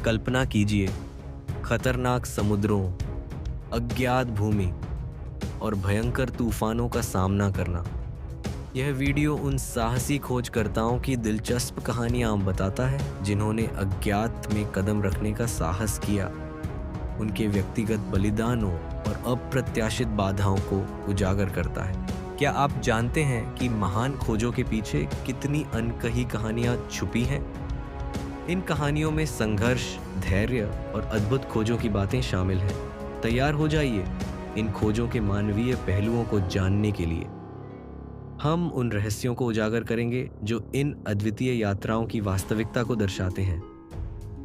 कल्पना कीजिए, खतरनाक समुद्रों, अज्ञात भूमि और भयंकर तूफानों का सामना करना। यह वीडियो उन साहसी खोजकर्ताओं की दिलचस्प कहानियां बताता है जिन्होंने अज्ञात में कदम रखने का साहस किया। उनके व्यक्तिगत बलिदानों और अप्रत्याशित बाधाओं को उजागर करता है। क्या आप जानते हैं कि महान खोजों के पीछे कितनी अनकही कहानियां छुपी हैं? इन कहानियों में संघर्ष, धैर्य और अद्भुत खोजों की बातें शामिल हैं। तैयार हो जाइए इन खोजों के मानवीय पहलुओं को जानने के लिए। हम उन रहस्यों को उजागर करेंगे जो इन अद्वितीय यात्राओं की वास्तविकता को दर्शाते हैं।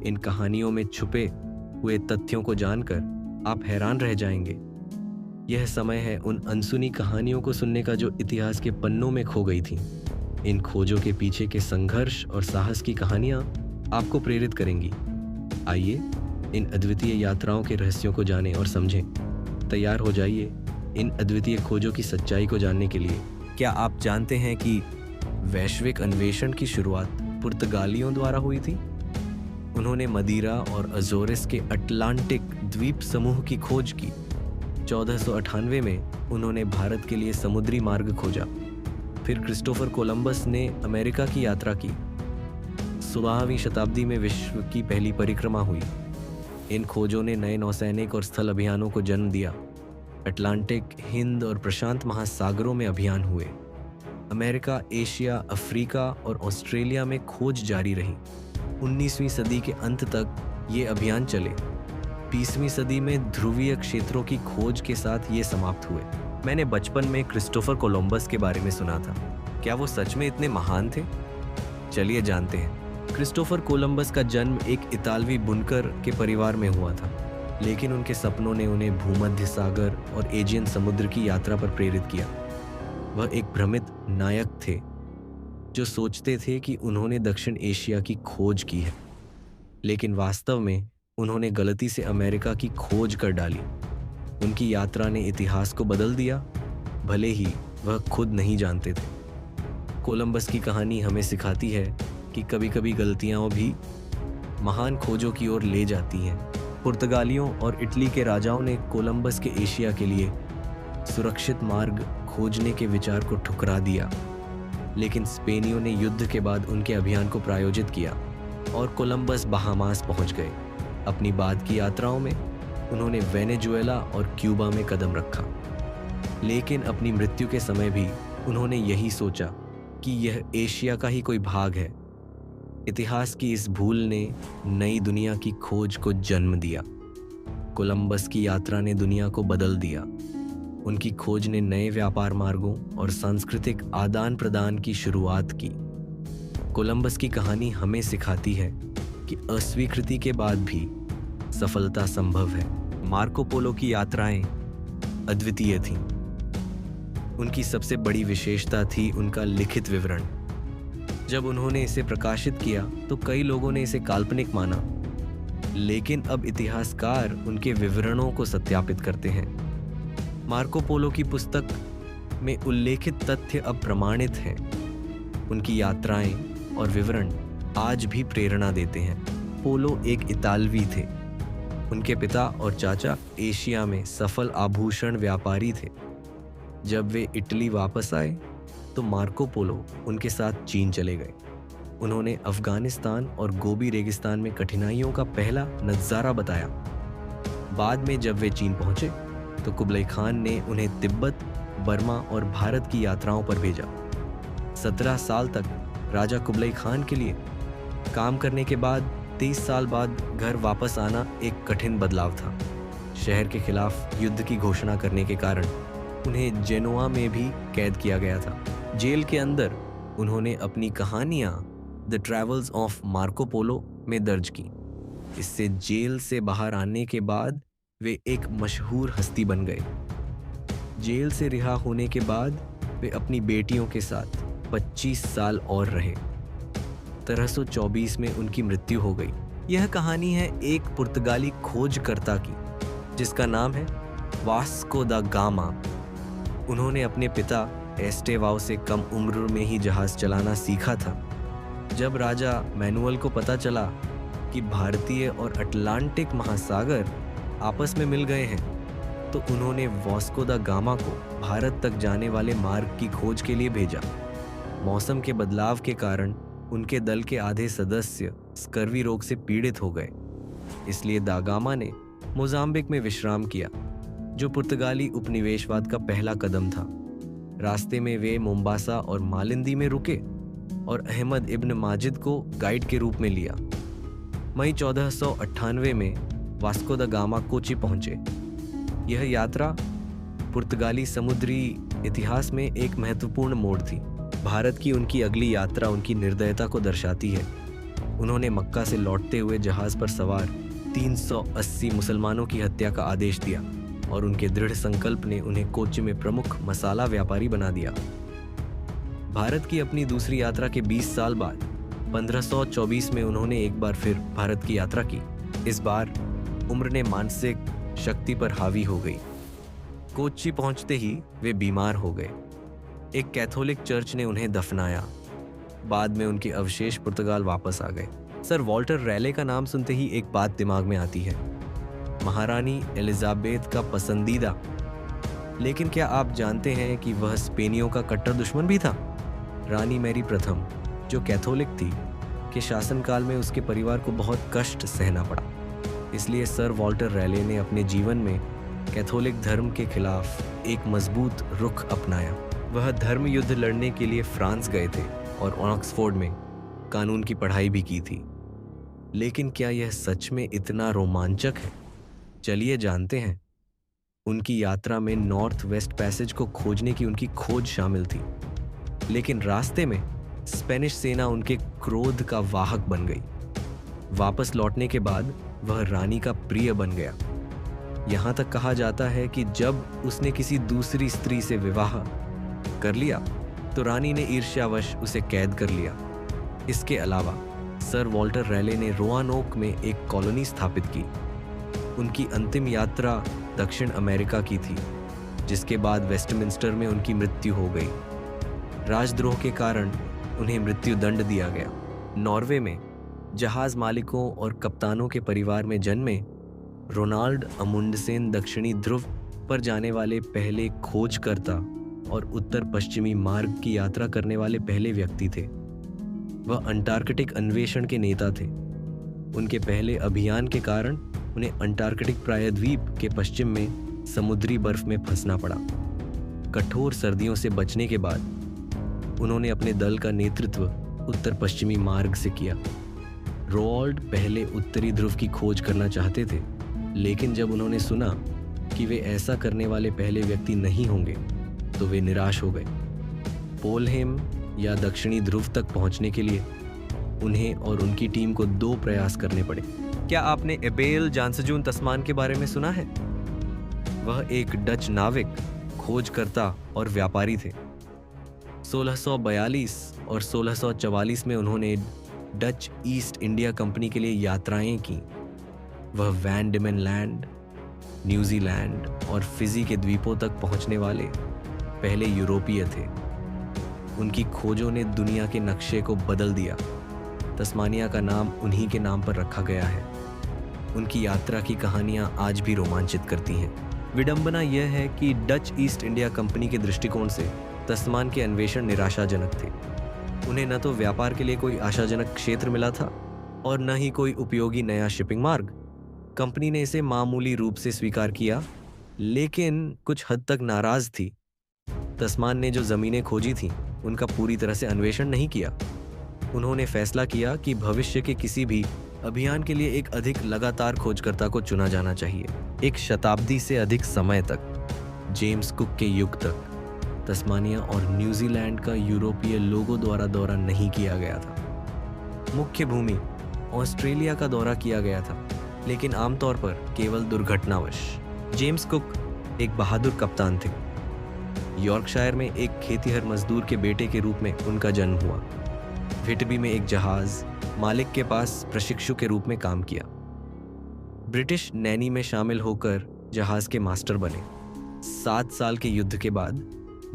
इन कहानियों में छुपे हुए तथ्यों को जानकर आप हैरान रह जाएंगे। यह समय है उन अनसुनी कहानियों को सुनने का जो इतिहास के पन्नों में खो गई थीं। इन खोजों के पीछे के संघर्ष और साहस की कहानियां आपको प्रेरित करेंगी। आइए इन अद्वितीय यात्राओं के रहस्यों को जानें और समझें। तैयार हो जाइए इन अद्वितीय खोजों की सच्चाई को जानने के लिए। क्या आप जानते हैं कि वैश्विक अन्वेषण की शुरुआत पुर्तगालियों द्वारा हुई थी? उन्होंने मदीरा और अजोरिस के अटलांटिक द्वीप समूह की खोज की। 1498 में उन्होंने भारत के लिए समुद्री मार्ग खोजा। फिर क्रिस्टोफर कोलंबस ने अमेरिका की यात्रा की। 16वीं शताब्दी में विश्व की पहली परिक्रमा हुई। इन खोजों ने नए नौसैनिक और स्थल अभियानों को जन्म दिया। अटलांटिक, हिंद और प्रशांत महासागरों में अभियान हुए। अमेरिका, एशिया, अफ्रीका और ऑस्ट्रेलिया में खोज जारी रही। 19वीं सदी के अंत तक ये अभियान चले। 20वीं सदी में ध्रुवीय क्षेत्रों की खोज के साथ ये समाप्त हुए। मैंने बचपन में क्रिस्टोफर कोलंबस के बारे में सुना था। क्या वो सच में इतने महान थे? चलिए जानते हैं। क्रिस्टोफर कोलंबस का जन्म एक इतालवी बुनकर के परिवार में हुआ था, लेकिन उनके सपनों ने उन्हें भूमध्य सागर और एजियन समुद्र की यात्रा पर प्रेरित किया। वह एक भ्रमित नायक थे जो सोचते थे कि उन्होंने दक्षिण एशिया की खोज की है, लेकिन वास्तव में उन्होंने गलती से अमेरिका की खोज कर डाली। उनकी यात्रा ने इतिहास को बदल दिया, भले ही वह खुद नहीं जानते थे। कोलंबस की कहानी हमें सिखाती है कि कभी-कभी गलतियां भी महान खोजों की ओर ले जाती हैं। पुर्तगालियों और इटली के राजाओं ने कोलंबस के एशिया के लिए सुरक्षित मार्ग खोजने के विचार को ठुकरा दिया, लेकिन स्पेनियों ने युद्ध के बाद उनके अभियान को प्रायोजित किया और कोलंबस बहामास पहुंच गए। अपनी बाद की यात्राओं में उन्होंने वेनेजुएला और क्यूबा में कदम रखा, लेकिन अपनी मृत्यु के समय भी उन्होंने यही सोचा कि यह एशिया का ही कोई भाग है। इतिहास की इस भूल ने नई दुनिया की खोज को जन्म दिया। कोलंबस की यात्रा ने दुनिया को बदल दिया। उनकी खोज ने नए व्यापार मार्गों और सांस्कृतिक आदान प्रदान की शुरुआत की। कोलंबस की कहानी हमें सिखाती है कि अस्वीकृति के बाद भी सफलता संभव है। मार्को पोलो की यात्राएं अद्वितीय थीं। उनकी सबसे बड़ी विशेषता थी उनका लिखित विवरण। जब उन्होंने इसे प्रकाशित किया तो कई लोगों ने इसे काल्पनिक माना, लेकिन अब इतिहासकार उनके विवरणों को सत्यापित करते हैं। मार्को पोलो की पुस्तक में उल्लेखित तथ्य अब प्रमाणित हैं। उनकी यात्राएं और विवरण आज भी प्रेरणा देते हैं। पोलो एक इतालवी थे। उनके पिता और चाचा एशिया में सफल आभूषण व्यापारी थे। जब वे इटली वापस आए तो मार्को पोलो उनके साथ चीन चले गए। उन्होंने अफगानिस्तान और गोबी रेगिस्तान में कठिनाइयों का पहला नज़ारा बताया। बाद में जब वे चीन पहुंचे तो कुबलाई खान ने उन्हें तिब्बत, बर्मा और भारत की यात्राओं पर भेजा। 17 साल तक राजा कुबलाई खान के लिए काम करने के बाद 30 साल बाद घर वापस आना एक कठिन बदलाव था। शहर के खिलाफ युद्ध की घोषणा करने के कारण उन्हें जेनोआ में भी कैद किया गया था। जेल के अंदर उन्होंने अपनी कहानियां the travels of Marco Polo में दर्ज की। इससे जेल से बाहर आने के बाद वे एक मशहूर हस्ती बन गए। जेल से रिहा होने के बाद वे अपनी बेटियों के साथ 25 साल और रहे। 1324 में उनकी मृत्यु हो गई। यह कहानी है एक पुर्तगाली खोजकर्ता की जिसका नाम है वास्को दा गामा। उन्होंने अपने पिता एस्टेवाओ से कम उम्र में ही जहाज चलाना सीखा था। जब राजा मैनुअल को पता चला कि भारतीय और अटलांटिक महासागर आपस में मिल गए हैं, तो उन्होंने वास्को दा गामा को भारत तक जाने वाले मार्ग की खोज के लिए भेजा। मौसम के बदलाव के कारण उनके दल के आधे सदस्य स्कर्वी रोग से पीड़ित हो गए, इसलिए दा गामा ने मोजाम्बिक में विश्राम किया, जो पुर्तगाली उपनिवेशवाद का पहला कदम था। रास्ते में वे मोम्बासा और मालिंदी में रुके और अहमद इब्न माजिद को गाइड के रूप में लिया। मई 1498 में वास्को दा गामा कोची पहुंचे। यह यात्रा पुर्तगाली समुद्री इतिहास में एक महत्वपूर्ण मोड़ थी। भारत की उनकी अगली यात्रा उनकी निर्दयता को दर्शाती है। उन्होंने मक्का से लौटते हुए जहाज पर सवार 380 मुसलमानों की हत्या का आदेश दिया और उनके दृढ़ संकल्प ने उन्हें कोच्चि में प्रमुख मसाला व्यापारी बना दिया। भारत की अपनी दूसरी यात्रा के 20 साल बाद 1524 में उन्होंने एक बार फिर भारत की यात्रा की। इस बार उम्र ने मानसिक शक्ति पर हावी हो गई। कोच्चि पहुंचते ही वे बीमार हो गए। एक कैथोलिक चर्च ने उन्हें दफनाया। बाद में उनके अवशेष पुर्तगाल वापस आ गए। सर वॉल्टर रैले का नाम सुनते ही एक बात दिमाग में आती है, महारानी एलिजाबेथ का पसंदीदा। लेकिन क्या आप जानते हैं कि वह स्पेनियों का कट्टर दुश्मन भी था? रानी मैरी प्रथम, जो कैथोलिक थी, के शासनकाल में उसके परिवार को बहुत कष्ट सहना पड़ा। इसलिए सर वॉल्टर रैले ने अपने जीवन में कैथोलिक धर्म के खिलाफ एक मजबूत रुख अपनाया। वह धर्म युद्ध लड़ने के लिए फ्रांस गए थे और ऑक्सफोर्ड में कानून की पढ़ाई भी की थी। लेकिन क्या यह सच में इतना रोमांचक है? चलिए जानते हैं। उनकी यात्रा में नॉर्थ वेस्ट पैसेज को खोजने की उनकी खोज शामिल थी, लेकिन रास्ते में स्पेनिश सेना उनके क्रोध का वाहक बन गई। वापस लौटने के बाद वह रानी का प्रिय बन गया। यहां तक कहा जाता है कि जब उसने किसी दूसरी स्त्री से विवाह कर लिया तो रानी ने ईर्ष्यावश उसे कैद कर लिया। इसके अलावा सर वॉल्टर रैले ने रोआनोक में एक कॉलोनी स्थापित की। उनकी अंतिम यात्रा दक्षिण अमेरिका की थी, जिसके बाद वेस्टमिंस्टर में उनकी मृत्यु हो गई। राजद्रोह के कारण उन्हें मृत्यु दंड दिया गया। नॉर्वे में जहाज मालिकों और कप्तानों के परिवार में जन्मे रोनाल्ड अमुंडसेन दक्षिणी ध्रुव पर जाने वाले पहले खोजकर्ता और उत्तर पश्चिमी मार्ग की यात्रा करने वाले पहले व्यक्ति थे। वह अंटार्कटिक अन्वेषण के नेता थे। उनके पहले अभियान के कारण उन्हें अंटार्कटिक प्रायद्वीप के पश्चिम में समुद्री बर्फ में फंसना पड़ा। कठोर सर्दियों से बचने के बाद उन्होंने अपने दल का नेतृत्व उत्तर पश्चिमी मार्ग से किया। रोआल्ड पहले उत्तरी ध्रुव की खोज करना चाहते थे, लेकिन जब उन्होंने सुना कि वे ऐसा करने वाले पहले व्यक्ति नहीं होंगे तो वे निराश हो गए। पोलहेम या दक्षिणी ध्रुव तक पहुंचने के लिए उन्हें और उनकी टीम को 2 प्रयास करने पड़े। क्या आपने एबेल जानसजून तस्मान के बारे में सुना है? वह एक डच नाविक, खोजकर्ता और व्यापारी थे। 1642 और 1644 में उन्होंने डच ईस्ट इंडिया कंपनी के लिए यात्राएं की। वह वैन डिमेन लैंड, न्यूजीलैंड और फिजी के द्वीपों तक पहुंचने वाले पहले यूरोपीय थे। उनकी खोजों ने दुनिया के नक्शे को बदल दिया। तस्मानिया का नाम उन्हीं के नाम पर रखा गया है। उनकी यात्रा की कहानियां आज भी रोमांचित करती हैं। विडंबना यह है कि डच ईस्ट इंडिया कंपनी के दृष्टिकोण से तस्मान के अन्वेषण निराशाजनक थे। उन्हें न तो व्यापार के लिए कोई आशाजनक क्षेत्र मिला था और न ही कोई उपयोगी नया शिपिंग मार्ग। कंपनी ने इसे मामूली रूप से स्वीकार किया, लेकिन कुछ हद तक नाराज थी। तस्मान ने जो जमीनें खोजी थीं, उनका पूरी तरह से अन्वेषण नहीं किया। उन्होंने फैसला किया कि भविष्य के किसी भी अभियान के लिए एक अधिक लगातार खोजकर्ता को चुना जाना चाहिए। एक शताब्दी से अधिक समय तक, जेम्स कुक के युग तक, तस्मानिया और न्यूजीलैंड का यूरोपीय लोगों द्वारा दौरा नहीं किया गया था। मुख्य भूमि ऑस्ट्रेलिया का दौरा किया गया था, लेकिन आमतौर पर केवल दुर्घटनावश। जेम्स कुक एक बहादुर कप्तान थे। यॉर्कशायर में एक खेतीहर मजदूर के बेटे के रूप में उनका जन्म हुआ। व्हिटबी में एक जहाज मालिक के पास प्रशिक्षु के रूप में काम किया। ब्रिटिश नैनी में शामिल होकर जहाज के मास्टर बने। 7 साल के युद्ध के बाद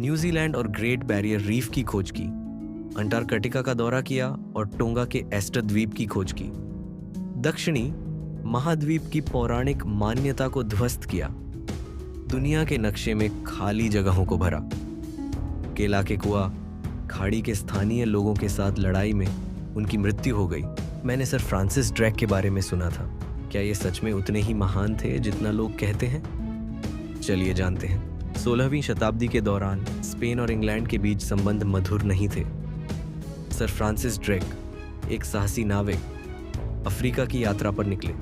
न्यूजीलैंड और ग्रेट बैरियर रीफ की खोज की, अंटार्कटिका का दौरा किया और टोंगा के एस्टर द्वीप की खोज की। दक्षिणी महाद्वीप की पौराणिक मान्यता को ध्वस्त किया, दुनिया के नक्शे में खाली जगहों को भरा। केला के कुआ खाड़ी के स्थानीय लोगों के साथ लड़ाई में उनकी मृत्यु हो गई। मैंने सर फ्रांसिस ड्रेक के बारे में सुना था। क्या ये सच में उतने ही महान थे जितना लोग कहते हैं? चलिए जानते हैं। 16वीं शताब्दी के दौरान स्पेन और इंग्लैंड के बीच संबंध मधुर नहीं थे। सर फ्रांसिस ड्रेक, एक साहसी नाविक, अफ्रीका की यात्रा पर निकले।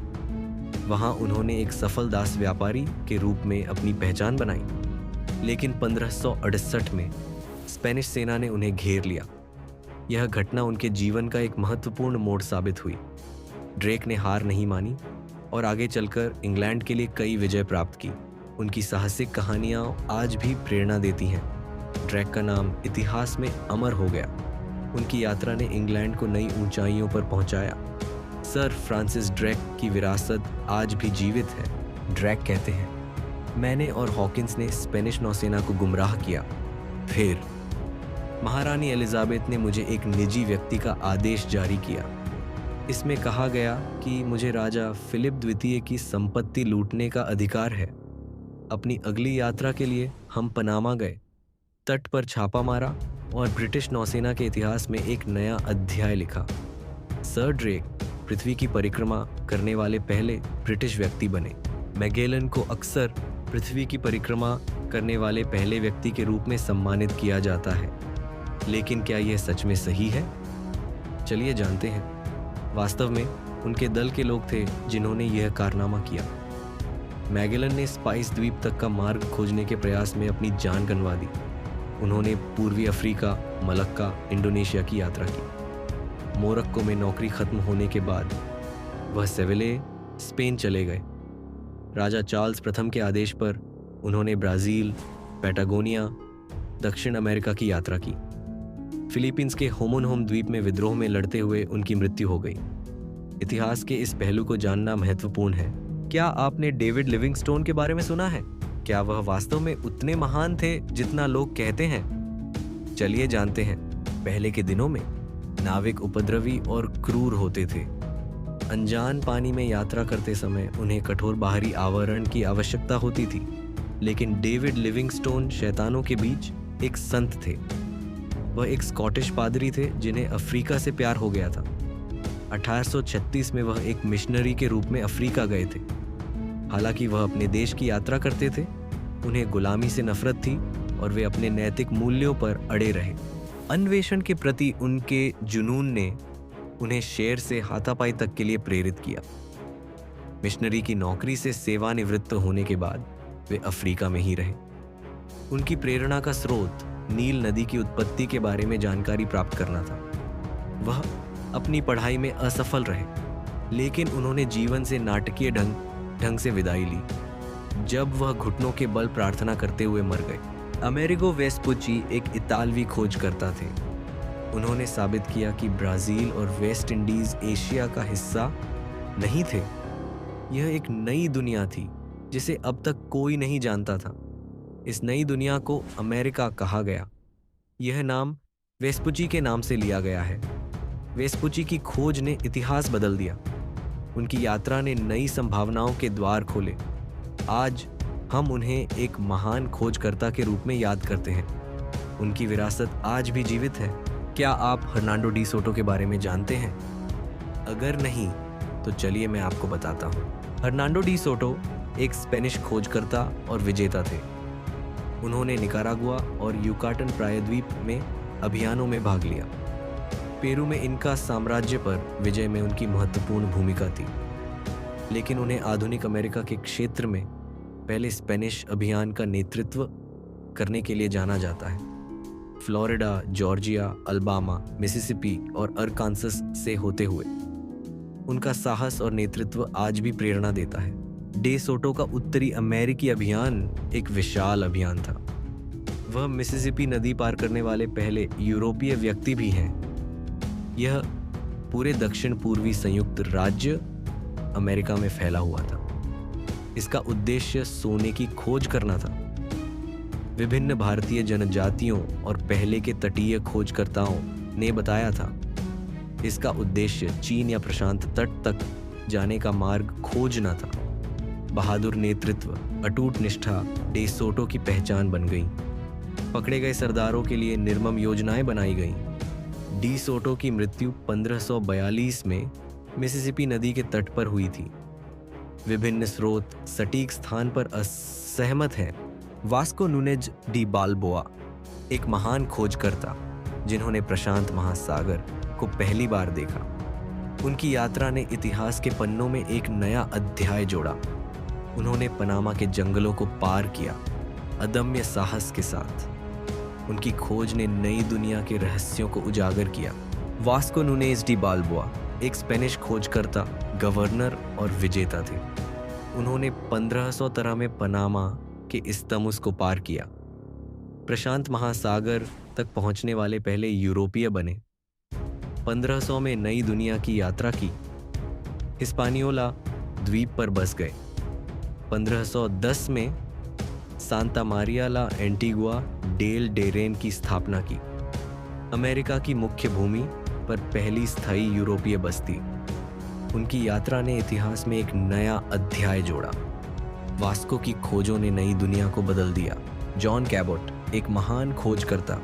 वहां उन्होंने एक सफल दास व्यापारी के रूप में अपनी पहचान बनाई, लेकिन 1568 में स्पेनिश सेना ने उन्हें घेर लिया। यह घटना उनके जीवन का एक महत्वपूर्ण मोड़ साबित हुई। ड्रेक ने हार नहीं मानी और आगे चलकर इंग्लैंड के लिए कई विजय प्राप्त की। उनकी साहसिक कहानियां आज भी प्रेरणा देती हैं। ड्रेक का नाम इतिहास में अमर हो गया। उनकी यात्रा ने इंग्लैंड को नई ऊंचाइयों पर पहुंचाया। सर फ्रांसिस ड्रेक की विरासत आज भी जीवित है। ड्रेक कहते हैं, मैंने और हॉकिंस ने स्पेनिश नौसेना को गुमराह किया। फिर महारानी एलिजाबेथ ने मुझे एक निजी व्यक्ति का आदेश जारी किया। इसमें कहा गया कि मुझे राजा फिलिप द्वितीय की संपत्ति लूटने का अधिकार है। अपनी अगली यात्रा के लिए हम पनामा गए, तट पर छापा मारा और ब्रिटिश नौसेना के इतिहास में एक नया अध्याय लिखा। सर ड्रेक पृथ्वी की परिक्रमा करने वाले पहले ब्रिटिश व्यक्ति बने। मैगेलन को अक्सर पृथ्वी की परिक्रमा करने वाले पहले व्यक्ति के रूप में सम्मानित किया जाता है, लेकिन क्या यह सच में सही है? चलिए जानते हैं। वास्तव में उनके दल के लोग थे जिन्होंने यह कारनामा किया। मैगेलन ने स्पाइस द्वीप तक का मार्ग खोजने के प्रयास में अपनी जान गंवा दी। उन्होंने पूर्वी अफ्रीका, मलक्का, इंडोनेशिया की यात्रा की। मोरक्को में नौकरी खत्म होने के बाद वह सेविले, स्पेन चले गए। राजा चार्ल्स प्रथम के आदेश पर उन्होंने ब्राज़ील, पैटागोनिया, दक्षिण अमेरिका की यात्रा की। फिलीपींस के होमोनहोम द्वीप में विद्रोह में लड़ते हुए उनकी मृत्यु हो गई। इतिहास के इस पहलू को जानना महत्वपूर्ण है। क्या आपने डेविड लिविंगस्टोन के बारे में सुना है? क्या वह वास्तव में उतने महान थे जितना लोग कहते हैं? चलिए जानते हैं। पहले के दिनों में नाविक उपद्रवी और क्रूर होते थे। अनजान पानी में यात्रा करते समय उन्हें कठोर बाहरी आवरण की आवश्यकता होती थी, लेकिन डेविड लिविंगस्टोन शैतानों के बीच एक संत थे। वह एक स्कॉटिश पादरी थे जिन्हें अफ्रीका से प्यार हो गया था। 1836 में वह एक मिशनरी के रूप में अफ्रीका गए थे। हालांकि वह अपने देश की यात्रा करते थे, उन्हें गुलामी से नफरत थी और वे अपने नैतिक मूल्यों पर अड़े रहे। अन्वेषण के प्रति उनके जुनून ने उन्हें शेर से हाथापाई तक के लिए प्रेरित किया। मिशनरी की नौकरी से सेवानिवृत्त होने के बाद वे अफ्रीका में ही रहे। उनकी प्रेरणा का स्रोत नील नदी की उत्पत्ति के बारे में जानकारी प्राप्त करना था। वह अपनी पढ़ाई में असफल रहे, लेकिन उन्होंने जीवन से नाटकीय ढंग से विदाई ली जब वह घुटनों के बल प्रार्थना करते हुए मर गए। अमेरिगो वेस्पुची एक इतालवी खोजकर्ता थे। उन्होंने साबित किया कि ब्राज़ील और वेस्ट इंडीज एशिया का हिस्सा नहीं थे। यह एक नई दुनिया थी जिसे अब तक कोई नहीं जानता था। इस नई दुनिया को अमेरिका कहा गया। यह नाम वेस्पुची के नाम से लिया गया है। वेस्पुची की खोज ने इतिहास बदल दिया। उनकी यात्रा ने नई संभावनाओं के द्वार खोले। आज हम उन्हें एक महान खोजकर्ता के रूप में याद करते हैं। उनकी विरासत आज भी जीवित है। क्या आप हर्नांडो डी सोटो के बारे में जानते हैं? अगर नहीं तो चलिए मैं आपको बताता हूँ। हर्नांडो डी सोटो एक स्पेनिश खोजकर्ता और विजेता थे। उन्होंने निकारागुआ और युकाटन प्रायद्वीप में अभियानों में भाग लिया। पेरू में इनका साम्राज्य पर विजय में उनकी महत्वपूर्ण भूमिका थी, लेकिन उन्हें आधुनिक अमेरिका के क्षेत्र में पहले स्पेनिश अभियान का नेतृत्व करने के लिए जाना जाता है। फ्लोरिडा, जॉर्जिया, अल्बामा, मिसिसिपी और अरकानसस से होते हुए उनका साहस और नेतृत्व आज भी प्रेरणा देता है। डे सोटो का उत्तरी अमेरिकी अभियान एक विशाल अभियान था। वह मिसिसिपी नदी पार करने वाले पहले यूरोपीय व्यक्ति भी हैं। यह पूरे दक्षिण पूर्वी संयुक्त राज्य अमेरिका में फैला हुआ था। इसका उद्देश्य सोने की खोज करना था। विभिन्न भारतीय जनजातियों और पहले के तटीय खोजकर्ताओं ने बताया था इसका उद्देश्य चीन या प्रशांत तट तक जाने का मार्ग खोजना था। बहादुर नेतृत्व, अटूट निष्ठा डे सोटो की पहचान बन गई। पकड़े गए सरदारों के लिए निर्मम योजनाएं बनाई गईं। डी सोटो की मृत्यु 1542 में मिसिसिपी नदी के तट पर हुई थी। विभिन्न स्रोत सटीक स्थान पर असहमत हैं। वास्को नुनेज डी बाल्बोआ एक महान खोजकर्ता जिन्होंने प्रशांत महासागर को पहली बार देखा। उनकी यात्रा ने इतिहास के पन्नों में एक नया अध्याय जोड़ा। उन्होंने पनामा के जंगलों को पार किया, अदम्य साहस के साथ। उनकी खोज ने नई दुनिया के रहस्यों को उजागर किया। वास्को नुनेज डी बाल्बोआ एक स्पेनिश खोजकर्ता, गवर्नर और विजेता थे। उन्होंने 1500 तरह में पनामा के इस्तमुस को पार किया। प्रशांत महासागर तक पहुंचने वाले पहले यूरोपीय बने। 1500 में नई दुनिया की यात्रा की। हिस्पानियोला द्वीप पर बस गए। 1510 में सांता मारिया ला एंटीगुआ डेल डेरेन की स्थापना की। अमेरिका की मुख्य भूमि पर पहली स्थायी यूरोपीय बस्ती। उनकी यात्रा ने इतिहास में एक नया अध्याय जोड़ा। वास्को की खोजों ने नई दुनिया को बदल दिया। जॉन कैबोट एक महान खोजकर्ता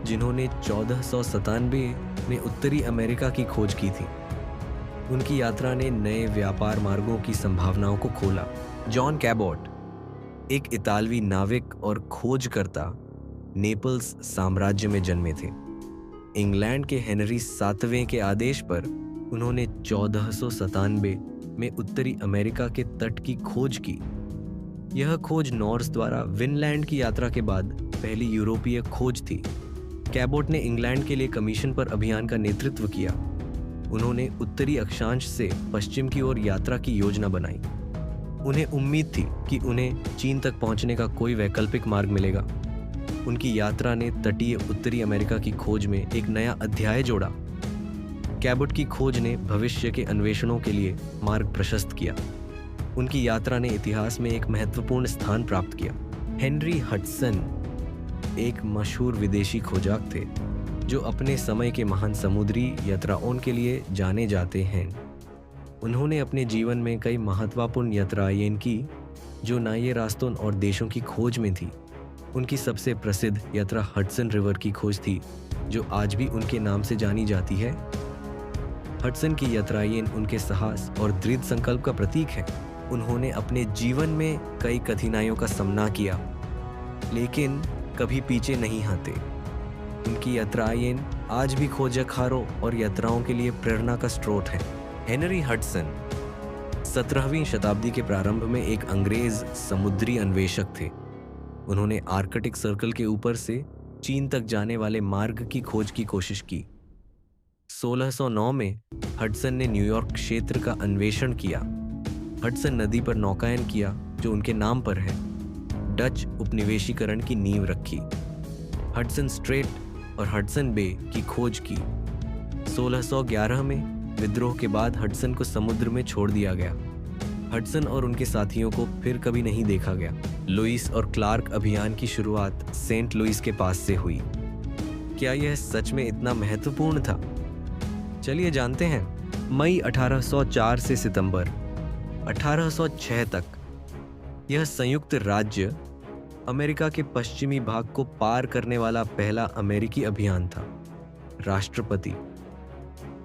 जिन्होंने 1497 में उत्तरी अमेरिका की खोज की थी। उनकी यात्रा ने नए व्यापार मार्गों की संभावनाओं को खोला। जॉन कैबोट एक इतालवी नाविक और खोजकर्ता नेपल्स साम्राज्य में जन्मे थे। इंग्लैंड के हेनरी 7वें के आदेश पर उन्होंने 1497 में उत्तरी अमेरिका के तट की खोज की। यह खोज नॉर्स द्वारा विनलैंड की यात्रा के बाद पहली यूरोपीय खोज थी। कैबोट ने इंग्लैंड के लिए कमीशन पर अभियान का नेतृत्व किया। उन्होंने उत्तरी अक्षांश से पश्चिम की ओर यात्रा की योजना बनाई। उन्हें उम्मीद थी कि उन्हें चीन तक पहुंचने का कोई वैकल्पिक मार्ग मिलेगा। उनकी यात्रा ने तटीय उत्तरी अमेरिका की खोज में एक नया अध्याय जोड़ा। कैबोट की खोज ने भविष्य के अन्वेषणों के लिए मार्ग प्रशस्त किया। उनकी यात्रा ने इतिहास में एक महत्वपूर्ण स्थान प्राप्त किया। हेनरी हडसन एक मशहूर विदेशी खोजाक थे जो अपने समय के महान समुद्री यात्राओं के लिए जाने जाते हैं। उन्होंने अपने जीवन में कई महत्वपूर्ण यात्राएं की जो नए रास्तों और देशों की खोज में थी। उनकी सबसे प्रसिद्ध यात्रा हडसन रिवर की खोज थी जो आज भी उनके नाम से जानी जाती है। हडसन की यात्राएं उनके साहस और दृढ़ संकल्प का प्रतीक है। उन्होंने अपने जीवन में कई कठिनाइयों का सामना किया लेकिन कभी पीछे नहीं हटे। उनकी यात्राएं आज भी खोजकारों और यात्राओं के लिए प्रेरणा का स्रोत है। हेनरी हडसन 17वीं शताब्दी के प्रारंभ में एक अंग्रेज समुद्री अन्वेषक थे। उन्होंने आर्कटिक सर्कल के ऊपर से चीन तक जाने वाले मार्ग की खोज की कोशिश की। 1609 में हडसन ने न्यूयॉर्क क्षेत्र का अन्वेषण किया। हडसन नदी पर नौकायन किया जो उनके नाम पर है। डच उपनिवेशीकरण की नींव रखी। हडसन स्ट्रेट और हडसन बे की खोज की। 1611 में विद्रोह के बाद हडसन को समुद्र में छोड़ दिया गया। हडसन और उनके साथियों को फिर कभी नहीं देखा गया। लुईस और क्लार्क अभियान की शुरुआत सेंट लुईस के पास से हुई। क्या यह सच में इतना महत्वपूर्ण था? चलिए जानते हैं। मई 1804 से सितंबर 1806 तक यह संयुक्त राज्य अमेरिका के पश्चिमी भाग को पार करने वाला पहला अमेरिकी अभियान था। राष्ट्रपति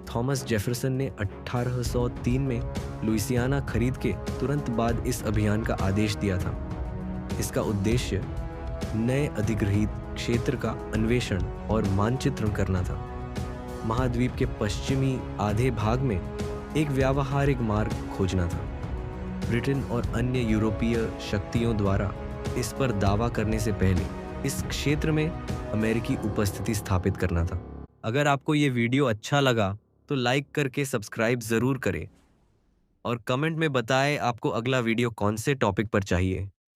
थॉमस जेफरसन ने 1803 में लुइसियाना खरीद के तुरंत बाद इस अभियान का आदेश दिया था। इसका उद्देश्य नए अधिग्रहित क्षेत्र का अन्वेषण और मानचित्रण करना था। महाद्वीप के पश्चिमी आधे भाग में एक व्यावहारिक मार्ग खोजना था। ब्रिटेन और अन्य यूरोपीय शक्तियों द्वारा इस पर दावा करने से पहले इस क्षेत्र में अमेरिकी उपस्थिति स्थापित करना था। अगर आपको ये वीडियो अच्छा लगा तो लाइक करके सब्सक्राइब ज़रूर करें और कमेंट में बताएं आपको अगला वीडियो कौन से टॉपिक पर चाहिए।